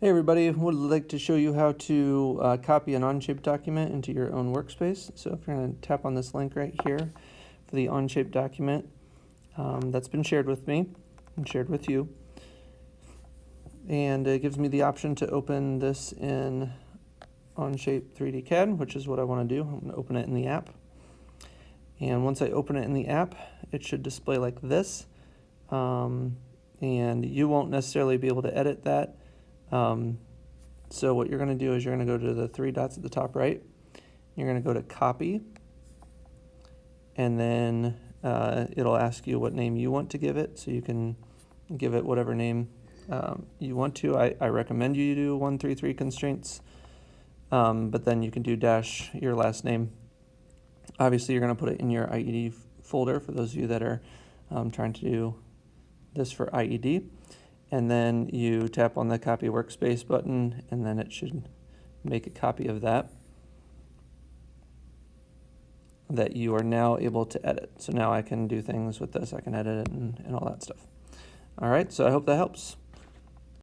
Hey everybody, would like to show you how to copy an Onshape document into your own workspace. So if you're going to tap on this link right here for the Onshape document that's been shared with me and shared with you. And it gives me the option to open this in Onshape 3D CAD, which is what I want to do. I'm going to open it in the app. And once I open it in the app, it should display like this. And you won't necessarily be able to edit that. So what you're going to do is you're going to go to the three dots at the top right. You're going to go to copy, and then it'll ask you what name you want to give it, so you can give it whatever name you want to. I recommend you do 133 constraints, but then you can do dash your last name. Obviously you're going to put it in your IED folder for those of you that are trying to do this for IED. And then you tap on the Copy Workspace button, and then it should make a copy of that you are now able to edit. So now I can do things with this. I can edit it and all that stuff. All right, so I hope that helps.